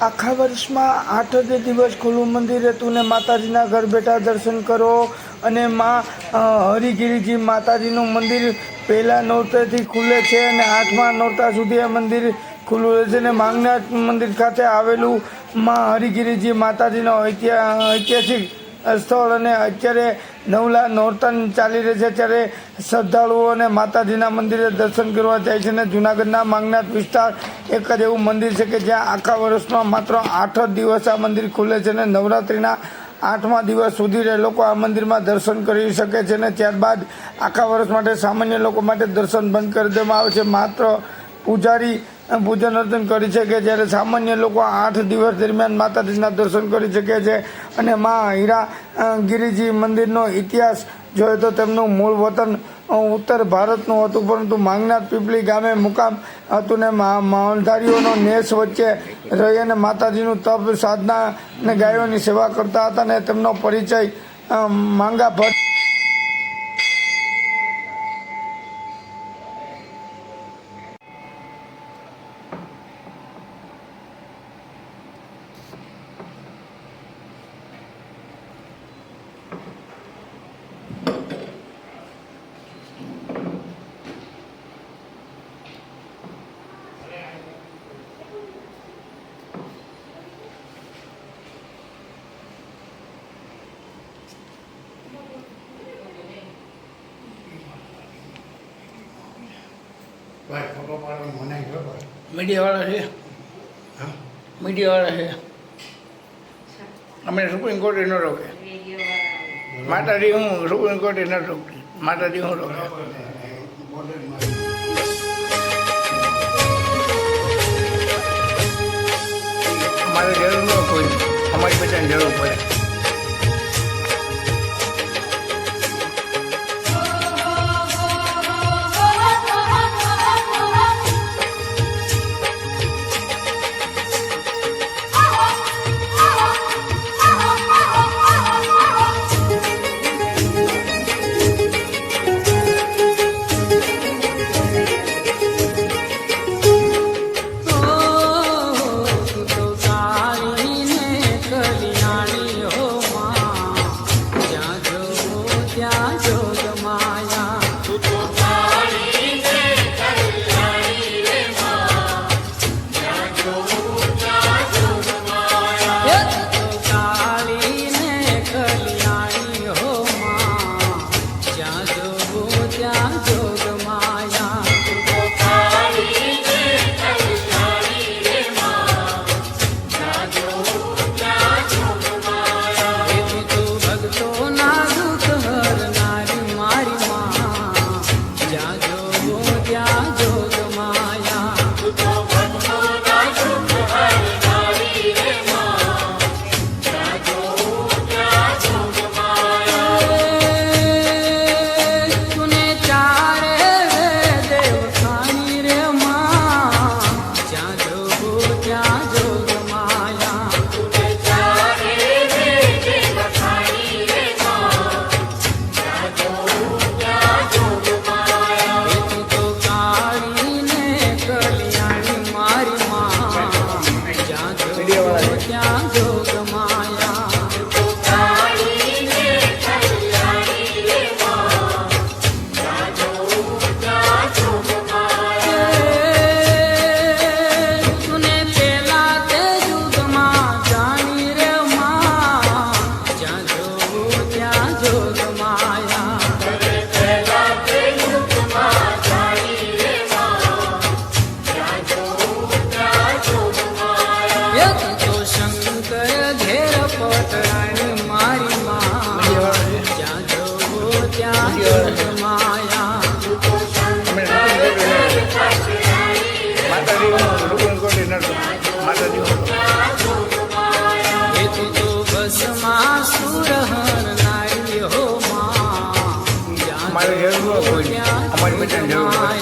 આખા વર્ષમાં 8 જ દિવસ ખુલ્લું મંદિર હતું ને માતાજીના ઘર બેઠા દર્શન કરો. અને માં હરિગીરીજી માતાજીનું મંદિર પહેલાં નોરતાથી ખુલે છે અને 8મા નોરતા સુધી આ મંદિર ખુલ્લું રહે છે. અને માંગનાથ મંદિર ખાતે આવેલું માં હરિગીરીજી માતાજીનો ઐતિહાસિક સ્થળ. અને અત્યારે નવલા નોરતા ચાલી રહે છે ત્યારે શ્રદ્ધાળુઓ અને માતાજીના મંદિરે દર્શન કરવા જાય છે. અને જૂનાગઢના માંગનાથ વિસ્તાર એક જ એવું મંદિર છે કે જ્યાં આખા વર્ષમાં માત્ર 8 જ દિવસ આ મંદિર ખુલે છે. અને નવરાત્રિના 8મા દિવસ સુધી લોકો આ મંદિરમાં દર્શન કરી શકે છે. અને ત્યારબાદ આખા વર્ષ માટે સામાન્ય લોકો માટે દર્શન બંધ કરી દેવામાં આવે છે. માત્ર પૂજારી પૂજન અર્ચન કરી શકે જ્યારે સામાન્ય લોકો 8 દિવસ દરમિયાન માતાજીના દર્શન કરી શકે છે. અને માં હીરાગીરીજી મંદિરનો ઇતિહાસ જોઈએ તો તેમનું મૂળ વતન ઉત્તર ભારતનું હતું, પરંતુ માંગનાથ પીપળી ગામે મુકામ હતું ને માલધારીઓનો નેસ વચ્ચે રહી અને માતાજીનું તપ સાધના અને ગાયોની સેવા કરતા હતા. ને તેમનો પરિચય માંગા ભટ્ટ મીડિયાવાળા છે, મીડિયાવાળા છે. અમે સુપ્રીમ કોર્ટે ન રોકે. માતાજી હું સુપ્રીમ કોર્ટે ન રોકતી. માતાજી હું રોકે. અમારે જરૂર ન કોઈ, અમારી બધાને જરૂર પડે. અમારે જરૂર કોઈ, અમારી બધાને જરૂર પડે.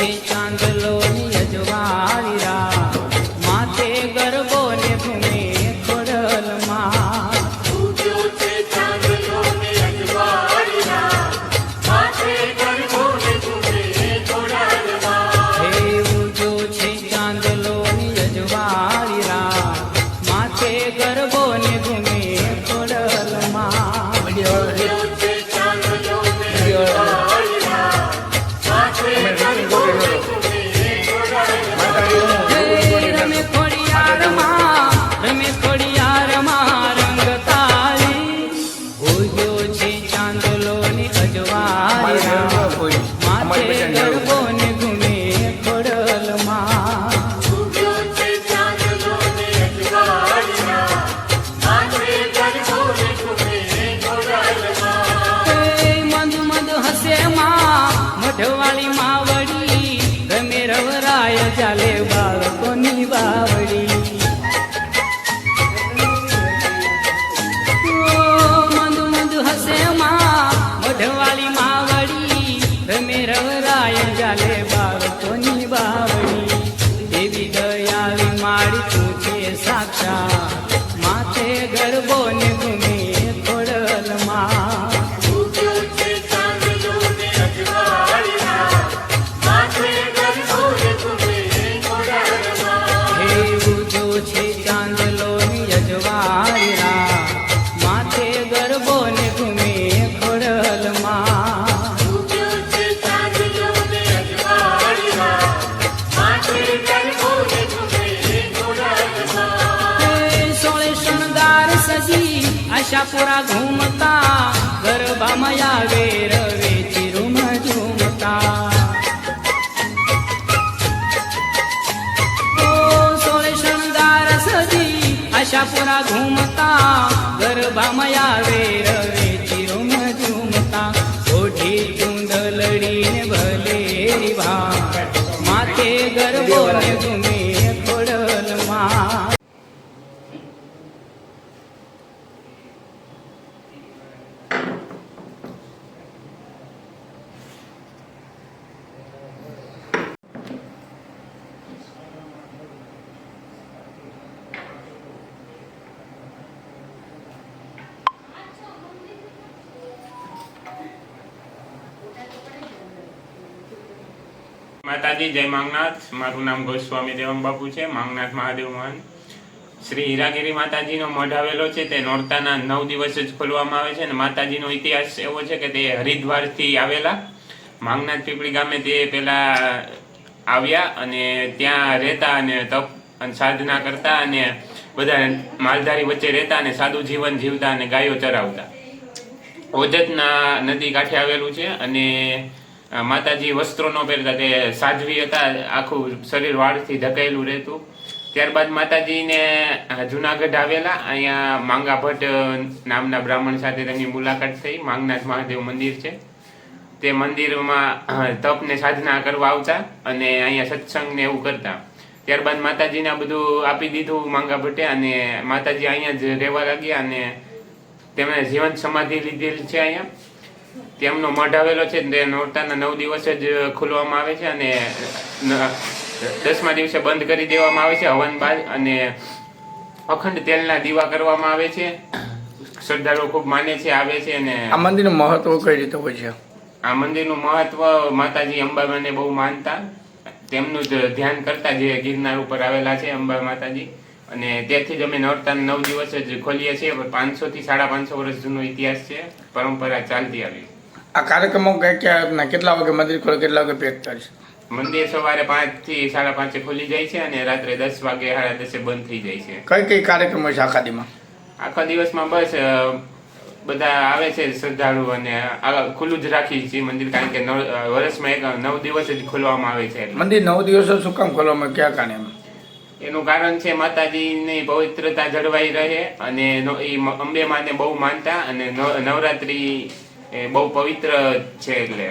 છે ચાંદલો ની અજવાળી રાત, માથે ગરબો ને ઘૂમે ખોડલમાં. ઉગ્યો છે ચાંદલો ને અજવાળી રાત, માથે ગરબો ને ઘૂમે ખોડલમાં. હે ઉગ્યો છે ચાંદલો ની અજવાળી રાત, માથે ગરબો ને ઘૂમે ખોડલમાં. ઉગ્યો છે ચાંદલો ને અજવાળી રાત, માથે ગરબો ને ઘૂમે ખોડલમાં. હે રમે ખોડિયારમાં, રમે ખોડિયારમાં રંગ તાળી. ઉગ્યો છે ચાંદલો ની અજવાળી રાત, માથે ગરબો ને ઘૂમે ખોડલમાં. ઉગ્યો છે ચાંદલો ને અજવાળી રાત, માથે ગરબો ને ઘૂમે ખોડલમાં. હે મંદ મંદ હસે માં, મઢવાળી માવડી, રમે રવરાય ચાલે બાળકોની બાવડી. ઓ મંદ મંદ હસે માં, મઢવાળી માવડી, રમે રવરાય ચાલે બાળકોની બાવડી. દેવી દયાળી માળી તું છે સાક્ષાત, માથે ગરબો ને ઘૂમે ખોડલમાં. ઉગ્યો છે ચાંદલો ને અજવાળી રાત, માથે ગરબો ને ઘૂમે ખોડલમાં. હે ઉગ્યો છે ચાંદલો ની અજવાળી રાત, માથે ગરબો ને ઘૂમે ખોડલમાં. ઉગ્યો છે ચાંદલો ને અજવાળી રાત, માથે ગરબો ને ઘૂમે ખોડલમાં. હે સોળે શણગાર સજી, આશાપુરા ઘૂમતા, ગરબામાં આવે રવે ચિરુમ ઝૂમતા. ઓ સોળે શણગાર સજી, આશાપુરા ઘૂમતા, ગરબામાં આવે રવે ચિરુમ ઝૂમતા. ઓઢી ચૂંદલડીને ભલેરી ભાત, માથે ગરબો ને ઘૂમે ખોડલમાં. માતાજી જય માંગનાથ. મારું નામ ગોસ્વામી દેવમ બાપુ છે. માંગનાથ મહાદેવ મહાન શ્રી હીરાગીરી માતાજીનો મઢ આવેલો છે. તે નોરતાના 9 દિવસ જ ખોલવામાં આવે છે અને માતાજીનો ઇતિહાસ એવો છે કે તે હરિદ્વારથી આવેલા માંગનાથ પીપળી ગામે તે પહેલા આવ્યા અને ત્યાં રહેતા અને તપ અને સાધના કરતા અને બધા માલધારી વચ્ચે રહેતા અને સાદું જીવન જીવતા અને ગાયો ચરાવતા. ઓજતના નદી કાંઠે આવેલું છે અને માતાજી વસ્ત્રો ન પહેરતા, તે સાધ્વી હતા, આખું શરીર વાળથી ઢકાયેલું રહેતું. ત્યારબાદ માતાજીને જુનાગઢ આવેલા, અહીંયા માંગા ભટ્ટ નામના બ્રાહ્મણ સાથે તેમની મુલાકાત થઈ. માંગનાથ મહાદેવ મંદિર છે, તે મંદિરમાં તપ ને સાધના કરવા આવતા અને અહીંયા સત્સંગ ને એવું કરતા. ત્યારબાદ માતાજીને આ બધું આપી દીધું માંગા ભટ્ટે અને માતાજી અહીંયા જ રહેવા લાગ્યા અને તેમણે જીવન સમાધિ લીધેલી છે. અહીંયા તેમનો મઢ આવેલો છે. તે નોરતાના 9 દિવસ જ ખોલવામાં આવે છે અને 10મા દિવસે બંધ કરી દેવામાં આવે છે હવન બાદ અને અખંડ તેલના દીવા કરવામાં આવે છે. શ્રદ્ધાળુઓ ખૂબ માને છે, આવે છે. અને આ મંદિરનું મહત્વ કઈ રીતે હોય છે? આ મંદિરનું મહત્વ માતાજી અંબામાને બહુ માનતા, તેમનું જ ધ્યાન કરતા, જે ગિરનાર ઉપર આવેલા છે અંબા માતાજી. અને તેથી જ અમે નોરતાના 9 દિવસ જ ખોલીએ છીએ. 500 થી 550 વર્ષ જૂનો ઇતિહાસ છે, પરંપરા ચાલતી આવી. આ કાર્યક્રમો કેટલા વાગે મંદિર ખોલે, કેટલા વાગે પેક થાય છે? મંદિર સવારે 5 થી 5:30 ખુલી જાય છે અને રાત્રે 10 વાગે 10:30 બંધ થઈ જાય છે. કઈ કઈ કાર્યક્રમ હોય છે આખા દીમાં? આખા દિવસમાં બસ બધા આવે છે શ્રદ્ધાળુ અને ખુલ્લું જ રાખી છે મંદિર, કારણ કે વર્ષમાં 9 દિવસ જ ખોલવામાં આવે છે. મંદિર 9 દિવસો શું કામ ખોલવામાં, ક્યાં કારણે? એનું કારણ છે માતાજીની પવિત્રતા જળવાઈ રહે અને એ અંબે માને બહુ માનતા અને નવરાત્રી બહુ પવિત્ર છે એટલે